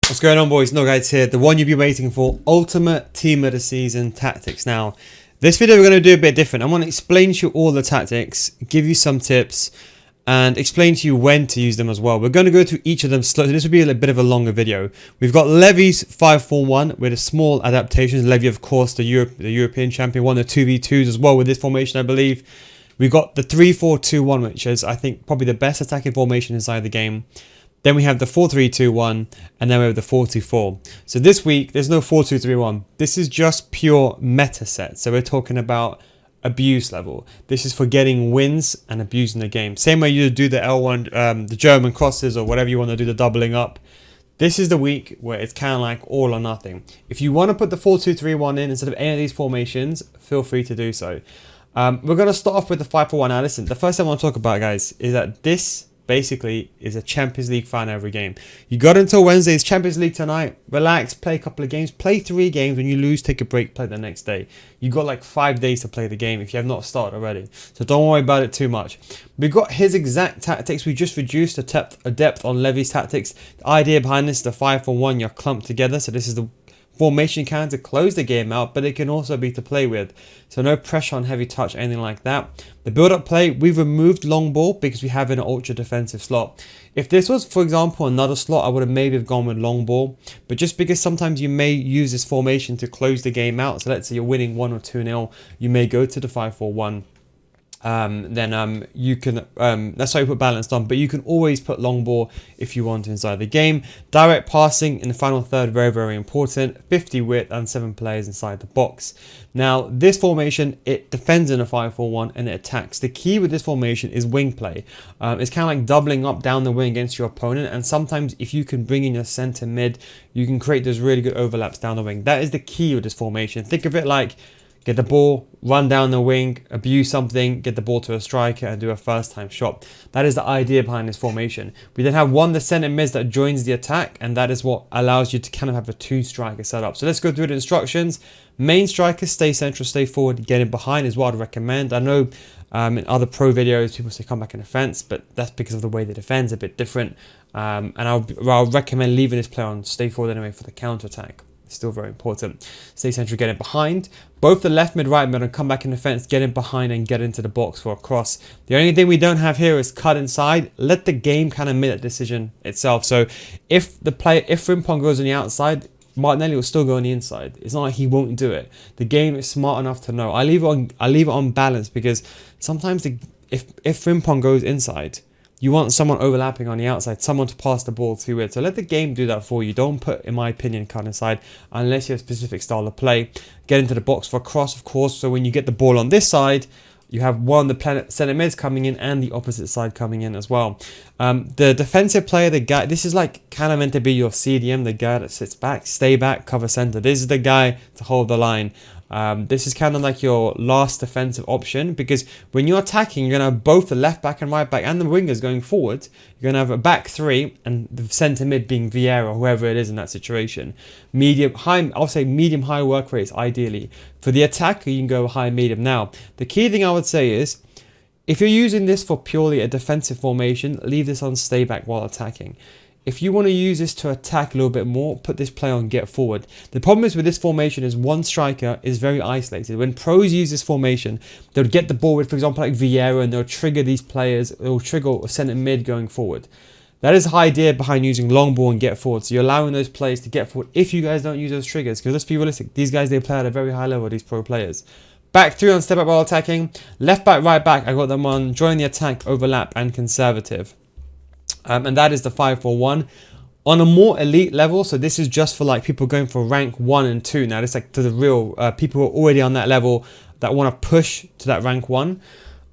What's going on, boys? No Guys here, the one you've been waiting for, Ultimate Team of the Season Tactics. Now, this video we're going to do a bit different. I'm going to explain to you all the tactics, give you some tips, and explain to you when to use them as well. We're going to go through each of them slowly. This will be a bit of a longer video. We've got Levy's 5-4-1 with a small adaptations. Levy, of course, the European champion, won the 2v2s as well with this formation, I believe. We've got the 3-4-2-1, which is, I think, probably the best attacking formation inside the game. Then we have the 4-3-2-1, and then we have the 4-2-4. So this week, there's no 4-2-3-1. This is just pure meta set. So we're talking about abuse level. This is for getting wins and abusing the game. Same way you do the L1, the German crosses, or whatever you want to do, the doubling up. This is the week where it's kind of like all or nothing. If you want to put the 4-2-3-1 in instead of any of these formations, feel free to do so. We're going to start off with the 5-4-1. Now listen, the first thing I want to talk about, guys, is that this basically is a Champions League final every game. You got until Wednesday. It's Champions League tonight. Relax, play a couple of games, play 3 games. When you lose, take a break, play the next day. You got like 5 days to play the game if you have not started already. So don't worry about it too much. We got his exact tactics. We just reduced a depth on Levy's tactics. The idea behind this is the 5-4-1. You're clumped together. So this is the formation can to close the game out, but it can also be to play with. So no pressure on heavy touch, anything like that. The build-up play, we've removed long ball because we have an ultra defensive slot. If this was, for example, another slot, I would have maybe gone with long ball. But just because sometimes you may use this formation to close the game out, so let's say you're winning 1 or 2-0, you may go to the 5-4-1. Then you can, that's how you put balanced on, but you can always put long ball if you want inside the game. Direct passing in the final third, very, very important. 50 width and 7 players inside the box. Now, this formation, it defends in a 5-4-1 and it attacks. The key with this formation is wing play. It's kind of like doubling up down the wing against your opponent, and sometimes if you can bring in your center mid, you can create those really good overlaps down the wing. That is the key with this formation. Think of it like get the ball, run down the wing, abuse something, get the ball to a striker and do a first time shot. That is the idea behind this formation. We then have the center mid that joins the attack, and that is what allows you to kind of have a 2 striker setup. So let's go through the instructions. Main striker, stay central, stay forward, get in behind is what I'd recommend. I know in other pro videos people say come back in defense, but that's because of the way the defense a bit different. And I'll recommend leaving this player on stay forward anyway for the counter attack. Still very important. Stay central, get in behind. Both the left mid, right mid, and come back in defense, get in behind and get into the box for a cross. The only thing we don't have here is cut inside. Let the game kind of make that decision itself. So if Frimpong goes on the outside, Martinelli will still go on the inside. It's not like he won't do it. The game is smart enough to know. I leave it on balance because sometimes if Frimpong goes inside, you want someone overlapping on the outside, someone to pass the ball to it. So let the game do that for you. Don't put, in my opinion, cut inside unless you have a specific style of play. Get into the box for a cross, of course. So when you get the ball on this side, you have the center mids coming in and the opposite side coming in as well. The defensive player, the guy, this is like kind of meant to be your CDM, the guy that sits back, stay back, cover center. This is the guy to hold the line. This is kind of like your last defensive option, because when you're attacking, you're going to have both the left back and right back and the wingers going forward. You're going to have a back 3 and the center mid being Vieira or whoever it is in that situation. I'll say medium high work rates ideally. For the attacker, you can go high medium. Now, the key thing I would say is if you're using this for purely a defensive formation, leave this on stay back while attacking. If you want to use this to attack a little bit more, put this player on get forward. The problem is with this formation is one striker is very isolated. When pros use this formation, they'll get the ball with, for example, like Vieira, and they'll trigger these players. They'll trigger a centre mid going forward. That is the idea behind using long ball and get forward. So you're allowing those players to get forward if you guys don't use those triggers. Because let's be realistic, these guys, they play at a very high level, these pro players. Back 3 on step back while attacking. Left back, right back, I got them on join the attack, overlap, and conservative. And that is the 5-4-1 on a more elite level. So this is just for like people going for rank 1 and 2. Now this is like to the real people who are already on that level that want to push to that rank 1.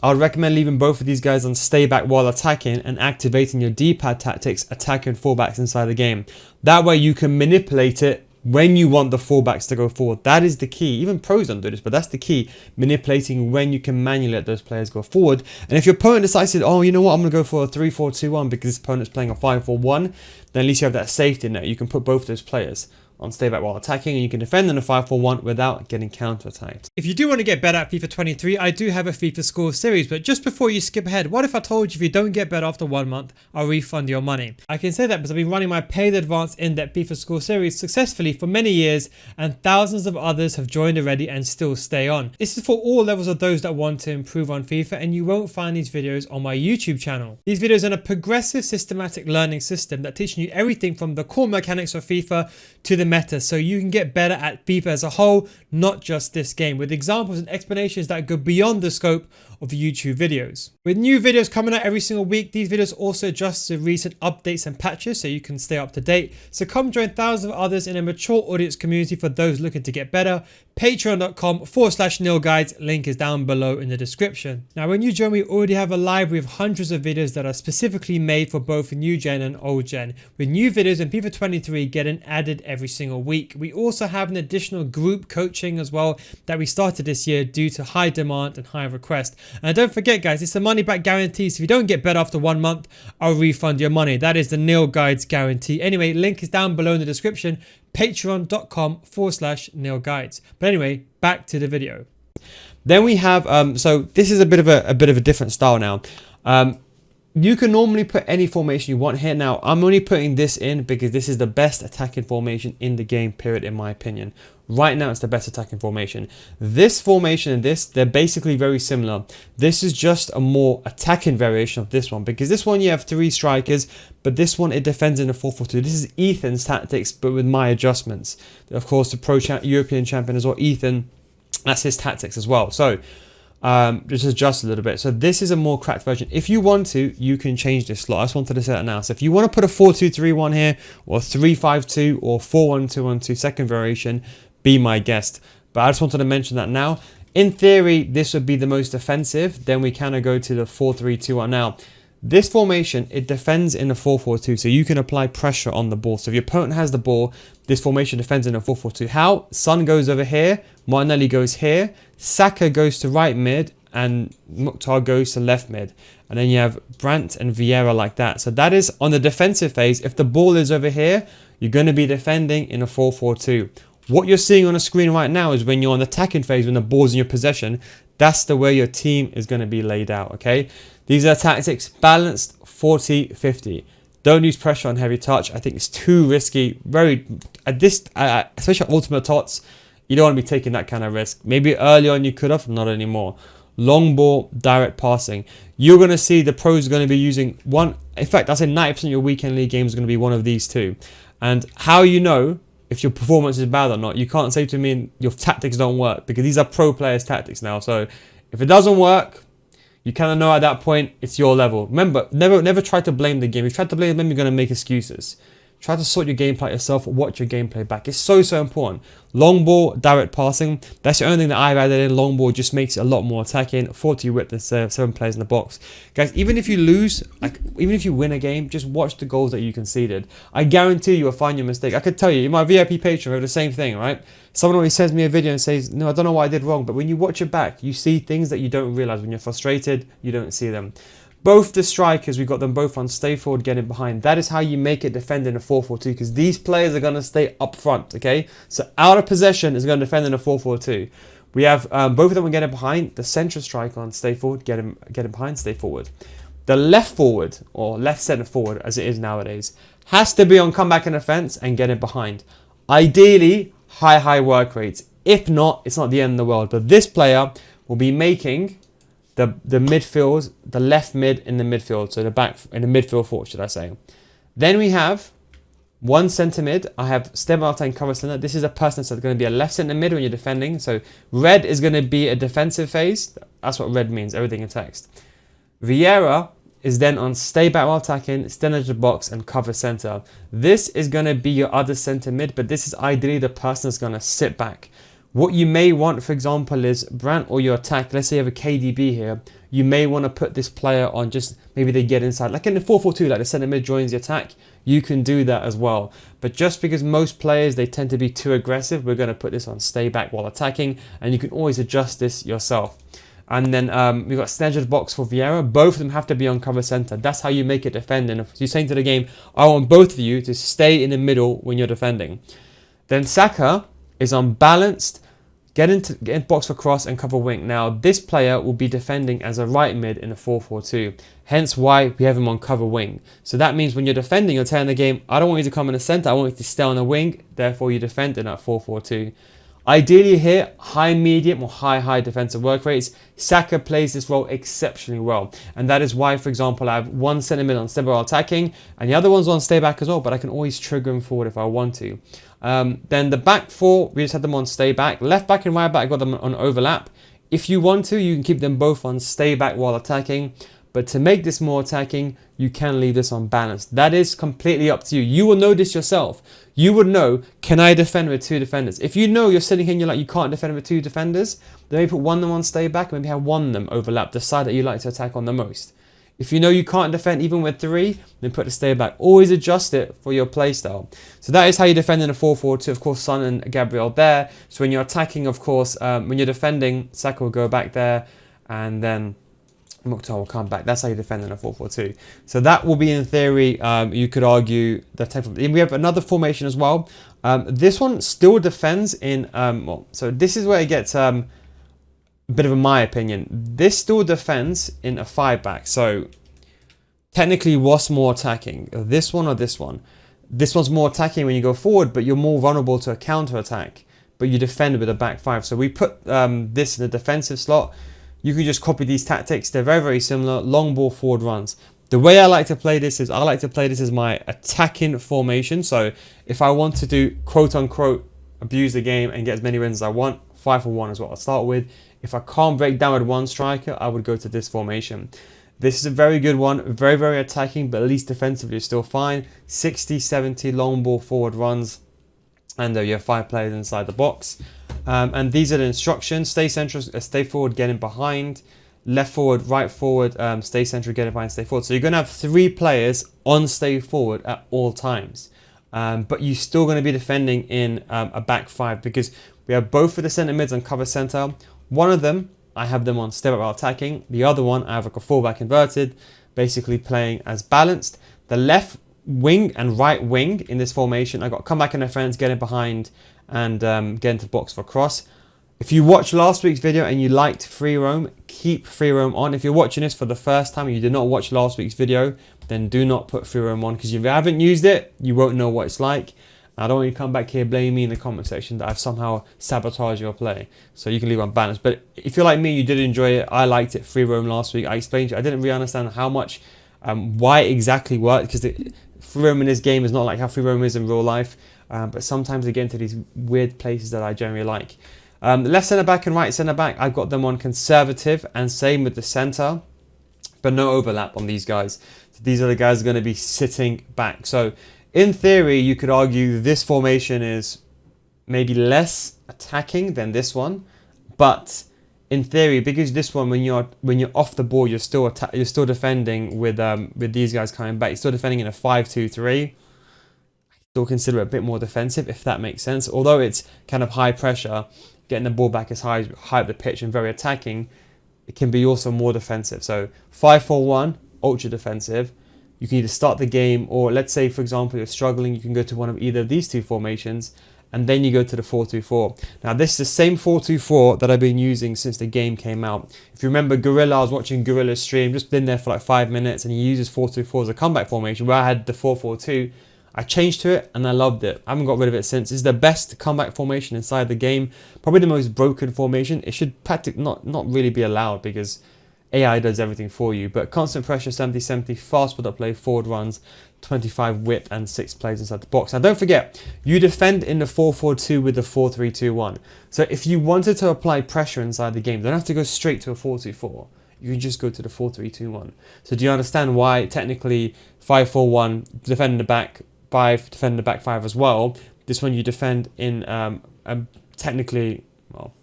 I would recommend leaving both of these guys on stay back while attacking and activating your D-pad tactics, attacking fullbacks inside the game. That way you can manipulate it when you want the fullbacks to go forward. That is the key. Even pros don't do this, but that's the key. Manipulating when you can manually let those players go forward. And if your opponent decides, oh, you know what, I'm going to go for a 3-4-2-1 because this opponent's playing a 5-4-1, then at least you have that safety net. You can put both those players on stay back while attacking, and you can defend in a 5-4-1 without getting counter-attacked. If you do want to get better at FIFA 23, I do have a FIFA School Series, but just before you skip ahead, what if I told you if you don't get better after 1 month, I'll refund your money? I can say that because I've been running my paid advanced in-depth FIFA School Series successfully for many years, and thousands of others have joined already and still stay on. This is for all levels of those that want to improve on FIFA, and you won't find these videos on my YouTube channel. These videos are a progressive systematic learning system that teaches you everything from the core mechanics of FIFA to the meta, so you can get better at FIFA as a whole, not just this game, with examples and explanations that go beyond the scope of YouTube videos. With new videos coming out every single week, these videos also adjust to recent updates and patches so you can stay up to date. So come join thousands of others in a mature audience community for those looking to get better. Patreon.com/nilguides, link is down below in the description. Now when you join, we already have a library of hundreds of videos that are specifically made for both new gen and old gen, with new videos in FIFA 23 getting added every single week. We also have an additional group coaching as well that we started this year due to high demand and high request. And don't forget guys, it's a money back guarantee, so if you don't get better after 1 month, I'll refund your money. That is the Nil Guides guarantee. Anyway, link is down below in the description, patreon.com/nilguides. But anyway, back to the video. Then we have, so this is a bit of a different style now. You can normally put any formation you want here. Now, I'm only putting this in because this is the best attacking formation in the game, period, in my opinion. Right now, it's the best attacking formation. This formation and this, they're basically very similar. This is just a more attacking variation of this one, because this one you have 3 strikers, but this one, it defends in a 4-4-2. This is Ethan's tactics, but with my adjustments. Of course, the European champion as well, Ethan, that's his tactics as well. So, just adjust a little bit. So this is a more cracked version. If you want to, you can change this slot. I just wanted to say that now. So if you want to put a 4-2-3-1 here, or 3-5-2, or 4-1-2-1-2 second variation, be my guest. But I just wanted to mention that now. In theory, this would be the most offensive. Then we kind of go to the 4-3-2-1. Now, this formation, it defends in a 4-4-2, so you can apply pressure on the ball. So if your opponent has the ball, this formation defends in a 4-4-2. How? Son goes over here, Martinelli goes here, Saka goes to right mid, and Mukhtar goes to left mid. And then you have Brandt and Vieira like that. So that is on the defensive phase. If the ball is over here, you're going to be defending in a 4-4-2. What you're seeing on the screen right now is when you're on the attacking phase, when the ball's in your possession, that's the way your team is going to be laid out, okay? These are tactics, balanced 40-50. Don't use pressure on heavy touch. I think it's too risky. Very, at this, especially Ultimate TOTS, you don't want to be taking that kind of risk. Maybe early on you could have, not anymore. Long ball, direct passing. You're going to see the pros are going to be using one. In fact, I say 90% of your weekend league games are going to be one of these two. And how you know if your performance is bad or not, you can't say to me your tactics don't work, because these are pro players' tactics now. So if it doesn't work, you kind of know at that point it's your level. Remember, never try to blame the game. If you try to blame them, you're going to make excuses. Try to sort your gameplay yourself, watch your gameplay back. It's so important. Long ball, direct passing. That's the only thing that I've added in. Long ball just makes it a lot more attacking. 40 width instead of 7 players in the box. Guys, even if you lose, even if you win a game, just watch the goals that you conceded. I guarantee you will find your mistake. I could tell you, in my VIP Patreon, we have the same thing, right? Someone always sends me a video and says, no, I don't know what I did wrong. But when you watch it back, you see things that you don't realize. When you're frustrated, you don't see them. Both the strikers, we got them both on stay forward, getting behind. That is how you make it defend in a 4-4-2, because these players are going to stay up front, okay? So out of possession is going to defend in a 4-4-2. We have both of them are getting behind. The central striker on stay forward, get him behind, stay forward. The left forward, or left centre forward as it is nowadays, has to be on comeback and offence and get it behind. Ideally, high work rates. If not, it's not the end of the world. But this player will be making the midfield, the left mid in the midfield, so the back in the midfield four, should I say. Then we have one centre mid. I have Steb Alta and cover centre. This is a person that's going to be a left centre mid when you're defending. So red is going to be a defensive phase. That's what red means, everything in text. Vieira is then on stay back while attacking, stand at the box and cover centre. This is going to be your other centre mid, but this is ideally the person that's going to sit back. What you may want, for example, is Brandt or your attack. Let's say you have a KDB here. You may want to put this player on just, maybe they get inside. Like in the 4-4-2, like the centre mid joins the attack. You can do that as well. But just because most players, they tend to be too aggressive, we're going to put this on stay back while attacking. And you can always adjust this yourself. And then we've got staggered box for Vieira. Both of them have to be on cover centre. That's how you make it defend. And if you're saying to the game, I want both of you to stay in the middle when you're defending. Then Saka is on balanced, get box for cross and cover wing. Now this player will be defending as a right mid in a 4-4-2. Hence why we have him on cover wing. So that means when you're defending, you're telling the game, I don't want you to come in the centre, I want you to stay on the wing. Therefore you defend in that 4-4-2. Ideally here, high medium or high defensive work rates. Saka plays this role exceptionally well. And that is why, for example, I have one centre mid on stay while attacking and the other one's on stay back as well, but I can always trigger him forward if I want to. Then the back four, we just had them on stay back. Left back and right back, I got them on overlap. If you want to, you can keep them both on stay back while attacking. But to make this more attacking, you can leave this on balance. That is completely up to you. You will know this yourself. You would know, can I defend with two defenders? If you know you're sitting here and you're like, you can't defend with two defenders, then maybe put one of them on stay back and maybe have one of them overlap the side that you like to attack on the most. If you know you can't defend even with three, then put the stay back. Always adjust it for your playstyle. So that is how you defend in a 4-4-2. Of course, Son and Gabriel there. So when you're attacking, of course, when you're defending, Saka will go back there and then Mukhtar will come back. That's how you defend in a 4-4-2. So that will be, in theory, you could argue the type of. We have another formation as well. This one still defends in. So this is where it gets a bit of my opinion. This still defends in a 5-back. So technically, what's more attacking? This one or this one? This one's more attacking when you go forward, but you're more vulnerable to a counter attack. But you defend with a back 5. So we put this in the defensive slot. You can just copy these tactics. They're very similar. Long ball forward runs. The way I like to play this is my attacking formation. So if I want to do quote unquote abuse the game and get as many wins as I want, 5-4-1 is what I'll start with. If I can't break down with one striker, I would go to this formation. This is a very good one. Very attacking, but at least defensively is still fine. 60-70 long ball forward runs. And you have 5 players inside the box. And these are the instructions. Stay central, stay forward, get in behind. Left forward, right forward, stay central, get in behind, stay forward. So you're going to have 3 players on stay forward at all times. But you're still going to be defending in a back 5 because we have both of the centre mids on cover centre. One of them, I have them on stay back while attacking. The other one, I have like a fullback inverted, basically playing as balanced. The left wing and right wing in this formation, I got come back in defence, get in behind, and get into the box for cross. If you watched last week's video and you liked free roam, keep free roam on. If you're watching this for the first time and you did not watch last week's video, then do not put free roam on, because if you haven't used it, you won't know what it's like. I don't want you to come back here blame me in the comment section that I've somehow sabotaged your play. So you can leave on balance. But if you're like me, you did enjoy it. I liked it, free roam last week. I explained to you, I didn't really understand how much, why it exactly worked, because free roam in this game is not like how free roam is in real life. But sometimes they get into these weird places that I generally like. Left centre back and right centre back, I've got them on conservative, and same with the centre, but no overlap on these guys. So these are the guys who are going to be sitting back. So in theory, you could argue this formation is maybe less attacking than this one, but in theory, because this one, when you're off the ball, you're still defending with these guys coming back. You're still defending in a 5-2-3. Still consider it a bit more defensive, if that makes sense. Although it's kind of high pressure, getting the ball back as high up the pitch and very attacking, it can be also more defensive. So 5-4-1, ultra defensive. You can either start the game, or let's say, for example, you're struggling, you can go to one of either of these two formations, and then you go to the 4-2-4. Now, this is the same 4-2-4 that I've been using since the game came out. If you remember Gorilla, I was watching Gorilla's stream, just been there for like 5 minutes, and he uses 4-2-4 as a comeback formation, where I had the 4-4-2. I changed to it and I loved it. I haven't got rid of it since. It's the best comeback formation inside the game. Probably the most broken formation. It should practically not really be allowed, because AI does everything for you. But constant pressure, 70-70, fast build-up play, forward runs, 25 width, and 6 plays inside the box. Now don't forget, you defend in the 4-4-2 with the 4-3-2-1. So if you wanted to apply pressure inside the game, you don't have to go straight to a 4-2-4. You can just go to the 4-3-2-1. So do you understand why technically 5-4-1, defend the back 5, defend the back 5 as well? This one you defend in technically, well,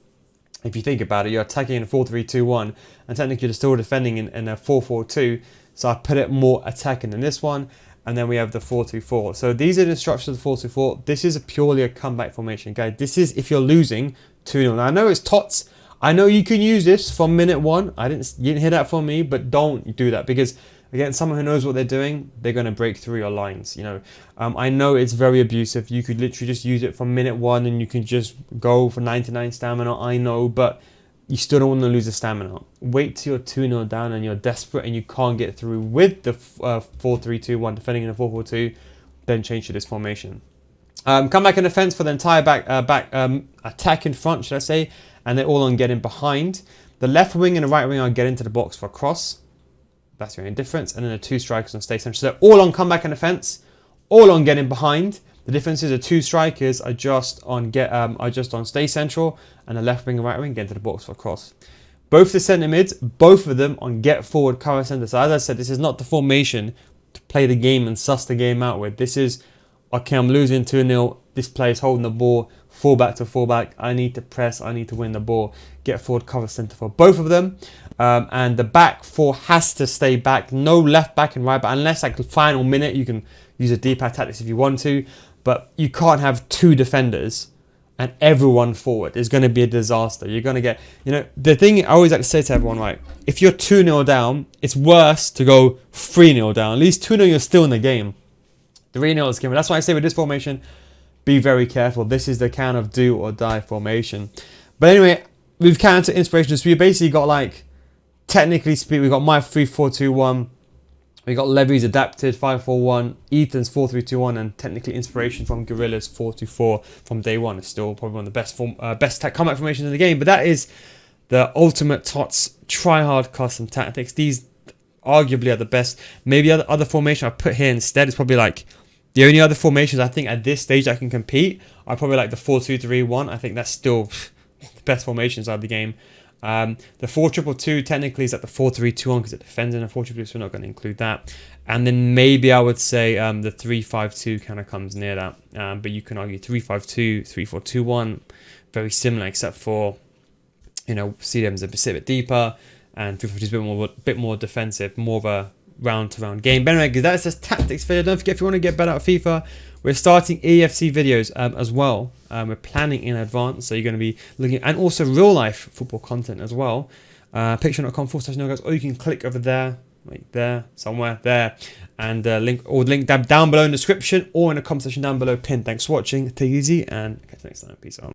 if you think about it, you're attacking in a 4-3-2-1, and technically you're still defending in a 4-4-2. So I put it more attacking than this one. And then we have the 4-2-4. So these are the instructions of the 4-2-4. This is purely a comeback formation, guys. This is if you're losing 2-0. Now I know it's TOTS. I know you can use this from minute 1. You didn't hear that from me, but don't do that, because Again, someone who knows what they're doing, they're going to break through your lines. You know, I know it's very abusive. You could literally just use it from minute 1 and you can just go for 99 stamina. I know, but you still don't want to lose the stamina. Wait till you're 2-0 down and you're desperate and you can't get through with the 4-3-2-1, defending in a 4-4-2, then change to this formation. Come back in defense for the entire back attack in front, should I say, and they're all on getting behind. The left wing and the right wing are getting to the box for a cross. That's your only difference. And then the 2 strikers on stay central. So they're all on comeback and defense, all on getting behind. The difference is the 2 strikers are just on stay central, and the left wing and right wing get to the box for a cross. Both the centre mids, both of them on get forward, cover centre. So as I said, this is not the formation to play the game and suss the game out with. This is, okay, I'm losing 2-0. This player's holding the ball, fullback to fullback. I need to press. I need to win the ball. Get forward, cover centre for both of them. And the back 4 has to stay back. No left back and right back. Unless like the final minute, you can use a deep tactics if you want to. But you can't have 2 defenders and everyone forward. It's going to be a disaster. You're going to get, you know, the thing I always like to say to everyone, right? If you're 2-0 down, it's worse to go 3-0 down. At least 2-0, you're still in the game. 3-0 is given. That's why I say with this formation, be very careful. This is the kind of do or die formation. But anyway, we've counter inspiration. So we basically got like, technically speaking, we got my 3-4-2-1. We got Levy's adapted 5-4-1, Ethan's 4-3-2-1, and technically inspiration from Gorilla's 4-2-4 from day one. It's still probably one of the best combat formations in the game. But that is the ultimate TOTS try-hard custom tactics. These arguably are the best. Maybe other formation I put here instead is probably like the only other formations I think at this stage I can compete are probably like the 4-2-3-1. I think that's still the best formations of the game. The 4-2-2 technically is at the 4-3-2-1 because it defends in a 4-2-2, so we're not going to include that. And then maybe I would say the 3-5-2 kind of comes near that. But you can argue 3-5-2, 3-4-2-1, very similar except for, you know, CDM's a bit deeper and 3-5-2 is a bit more defensive, more of a round-to-round game. But anyway, that's just tactics video. Don't forget, if you want to get better at FIFA, we're starting EFC videos as well. We're planning in advance, so you're going to be looking at, and also real-life football content as well. Patreon.com/NoGuys, or you can click over there, right there, somewhere there, and link down below in the description or in the comment section down below pinned. Thanks for watching. Take it easy, and catch you next time. Peace out.